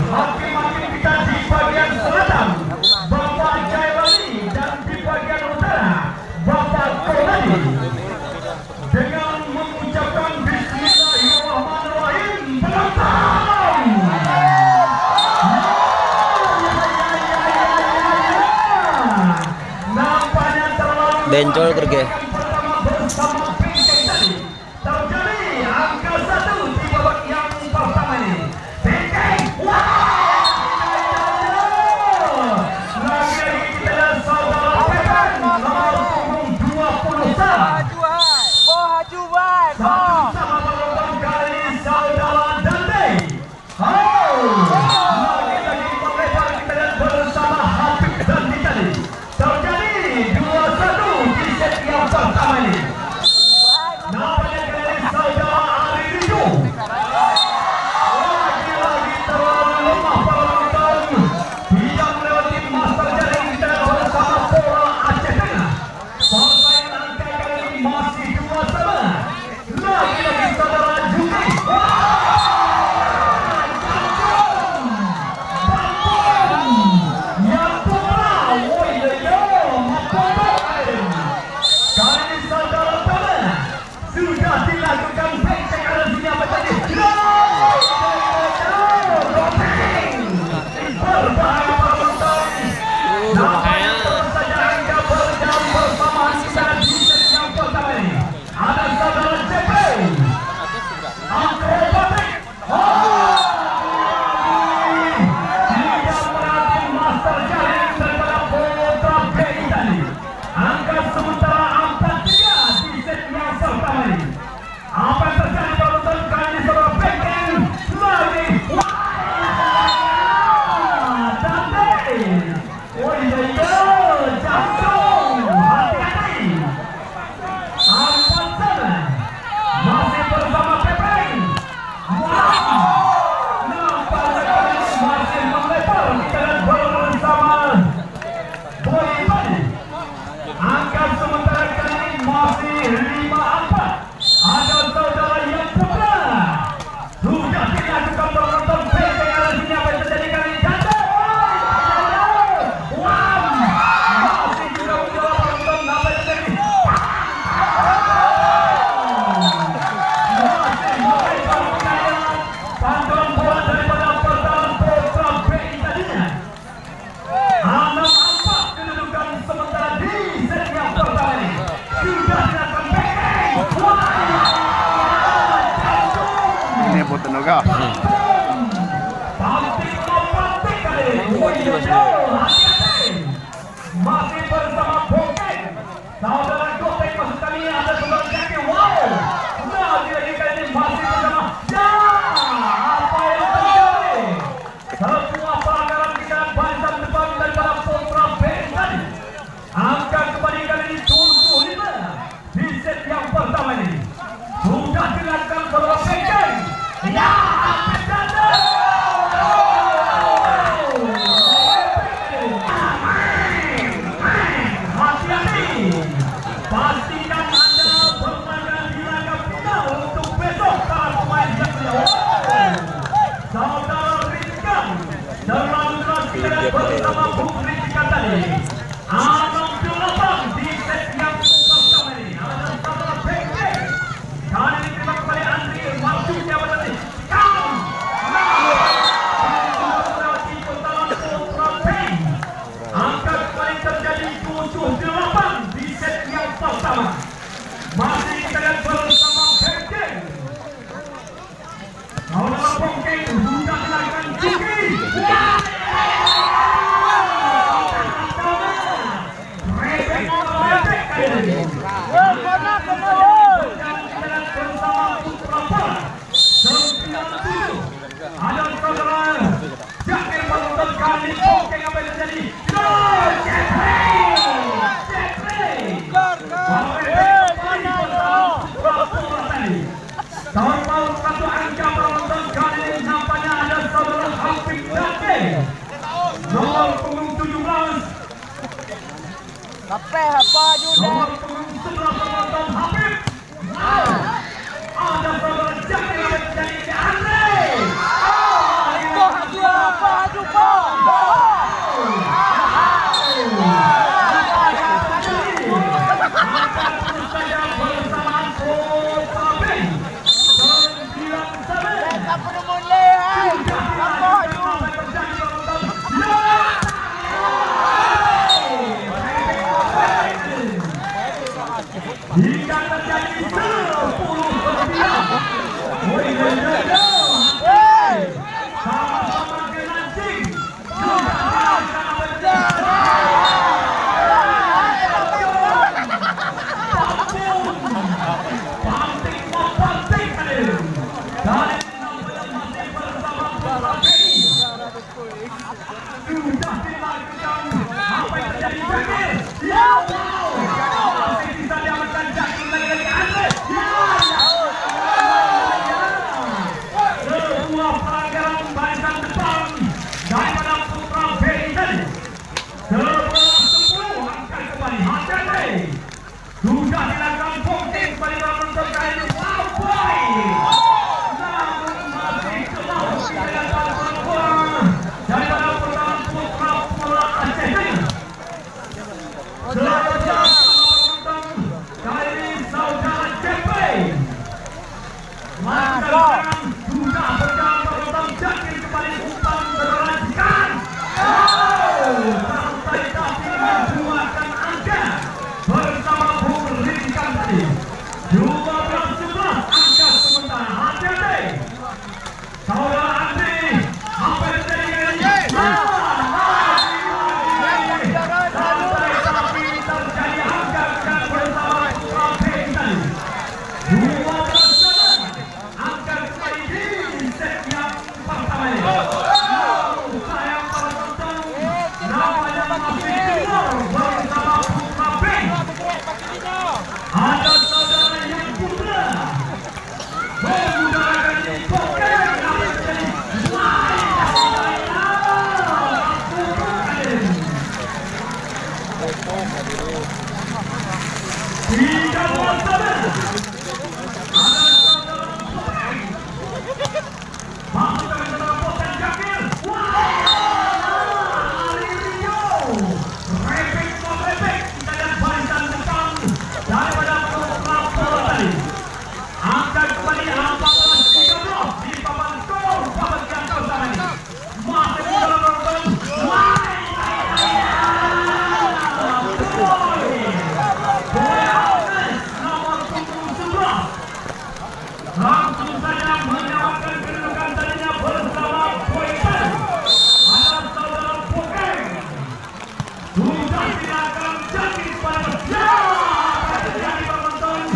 hakim-hakim kita di bagian selatan, Bapak Jailani, dan di bagian utara, Bapak Kolani. Dengan mengucapkan Bismillahirrahmanirrahim, penonton. Nampaknya terlalu bencol kerja. terjadi angka 1 di babak yang pertama ini. Benteng, lagi-lagi kita lihat saudara Pepen nomor punggung 20 satu sama berlomba kali saudara Dante. Lagi-lagi melebar kita lihat bersama Habib dan Ditali. Terjadi 2-1 di set yang pertama ini. Nampaknya kali saudara Ari Rido. Lagi-lagi terlalu lemah para penonton. Tidak melewati master jaring kita bersama Pora Aceh Tengah. Persaingan angka kali ini masih 2-2. Lagi-lagi saudara Juki. Kali ini saudara Tama sudah dilakukan benteng ada sini apa tadi? Berbahaya para penonton. Nampaknya terus saja angka berjalan bersamaan secara di set yang pertama ini. Ada saudara JP. Akrobatik. Tidak berarti master jaring daripada Putra BI tadi. Angka sementara 4-3 di set yang pertama ini. Apa yang terjadi kalau penonton kali ini saudara benteng lagi. Dante. Oh iya jantung. Hati-hati. 4-7 masih bersama Pepeng. Nampaknya kali ini masih melebar kita lihat bersama Boy Bani. Angka sementara kali ini masih 5-4. Ada saudara yang putra. Sudah dilakukan penonton benteng ada sini apa yang terjadi kali ini. Masih juga menjawab penonton apa yang terjadi. Masih melebar mengenai pantulan bola daripada pertahanan Putra BI tadinya. 6-4 kedudukan sementara di set yang pertama ini. Sudah dilakukan benteng. Ini buat tenaga. Pantik lompatik kali ini. Hati-hati. Masih bersama Bokeng. Saudara Gopeng maksud kami ada saudara Jaki. Lagi-lagi kali ini masih bersama. Apa yang terjadi? Semua pelanggaran kita barisan depan daripada Putra BI tadi. Angka kembali kali ini 75 di set yang pertama ini. Sudah dilakukan saudara Bokeng. Ya, Habib Dante. Hati-hati. Pastikan Anda bermain di laga final untuk besok para pemain yang beliau. Saudara Rizkan terlalu keras kita lihat bersama Bung Rizkan tadi. 68 di set yang pertama ini. Ada saudara Bengkeng. Kali ini terima kembali Andri maksudnya apa tadi? Kamu. Melewati pertahanan Putra BI. Angka kembali terjadi 78 di set yang pertama. Masih kita lihat bersama Bengkeng. Saudara Bengkeng sudah dilakukan Juki. Rebek kali ini. Ada saudara Jakir penonton kali Bokeng apa yang terjadi? Tahun-tahun satu angka penonton kali ini nampaknya ada saudara Habib Dante. Nomor punggung 17. Nomor punggung 11 penonton Habib. Ada saudara Jakir yang terjadi di Andre. Sudah dilakukan. Apa yang terjadi Jakil? Ya wow. Masih bisa diamankan Jakil lagi Andre. Sebuah pelanggaran barisan depan daripada Putra Beijing. 11-10 angkat kembali Hati-hati. Sudah dilakukan punkting kembali menonton kali ini. Wow boy. Namun masih kelau kelihatan perempuan daripada Putra Aceh ini. 11-10 kali ini saudara JP. Sekarang sudah berjalan berotong Jakil kembali umpan berlanjutkan. Sampai tapi membuahkan angka bersama Bung Rizkan tadi. 12-11 angka sementara. Hati-hati. Saudara Andri, apa yang terjadi kali ini? Sampai tapi terjadi angka bersama Putra Beijing tadi. 12-11 angka kembali di set yang pertama ini. Sayang para penonton, namanya masih keluar bersama Putra Beijing. Ada saudara yang Putra menggunakan poker yang menjadi angkat kembali 14-13 di papan skor papan yang pertama ini. Masih dalam nonton. Nomor 11 langsung saja menyamakan kedudukan tadinya bersama Pointen. Ada saudara Pokeng. Sudah silakan Jakil pada terjadi penonton.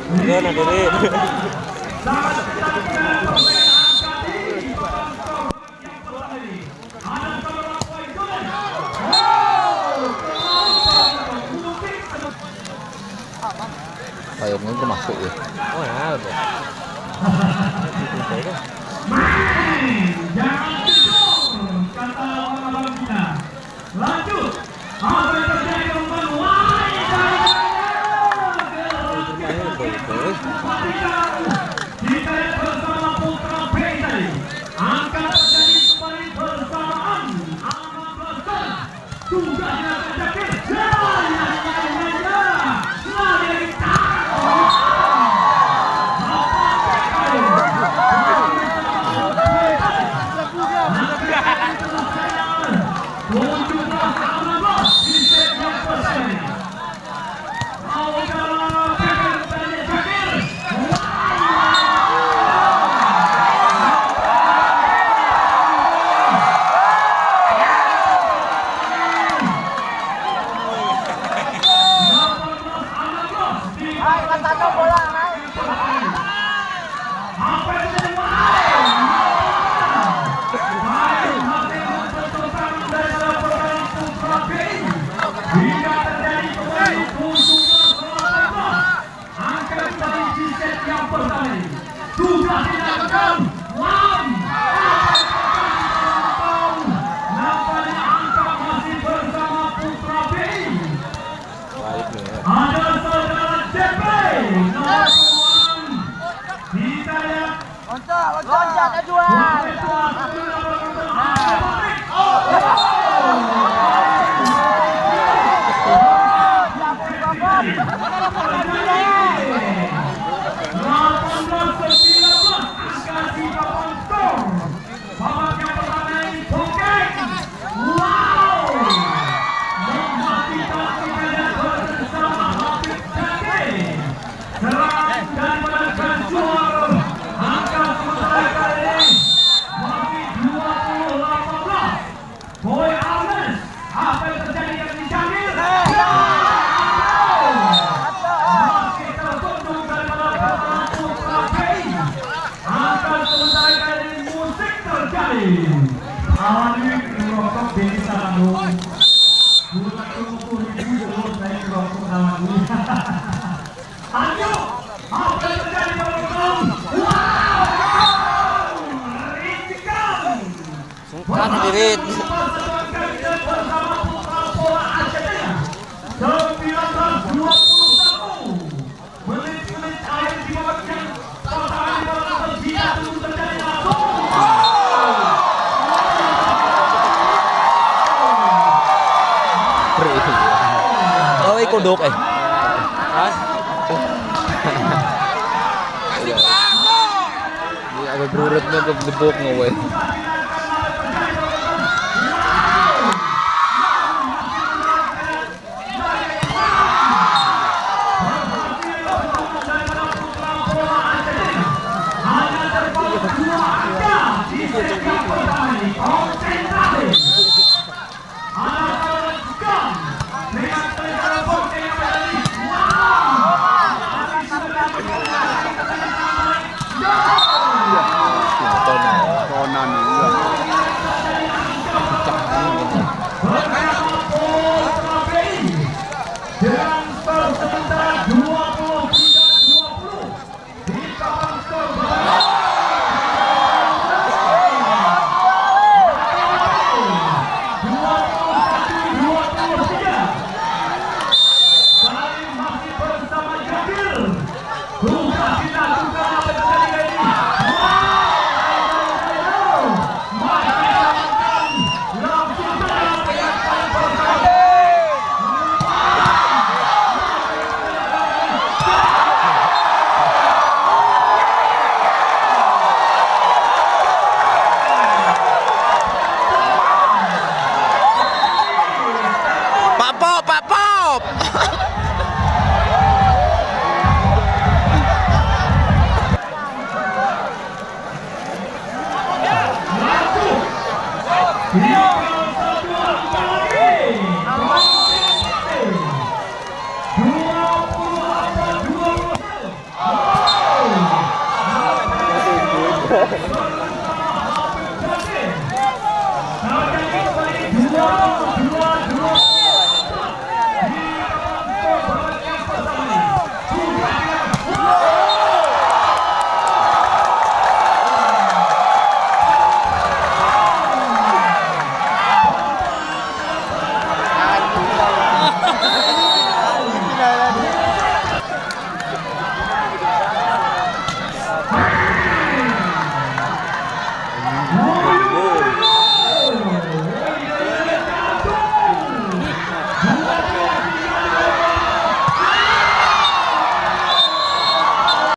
Udah nadirin. Payungnya udah masuk ya. Oh ya, udah. Jangan tidur, kata orang-orang kita. Lanjut. Apa yang terjadi teman-teman? Kita lihat bersama Putra Beijing. Angka terjadi kembali bersamaan. 16 sudah dilakukan Jakil. Sudah dilakukan. Wow. Nampaknya angka masih bersama Putra Beijing. Ada saudara JP. Nomor 1. Kita lihat. Loncat Edward. Wow. Fit. Persatuan Kabinet bersama Putra Pola Aceh 1921. Menit-menit akhir di babak yang pertama di babak ketiga belum terjadi langsung. Ơi cô đục ấy. Ini agak berurutnya ke debuk ngawin. Konan juga. Dengan skor sementara 23-20 di papan skor kali masih bersama Jabir. Sudah dilakukan apa yang terjadi ini? Pak Pop, Pak Pop.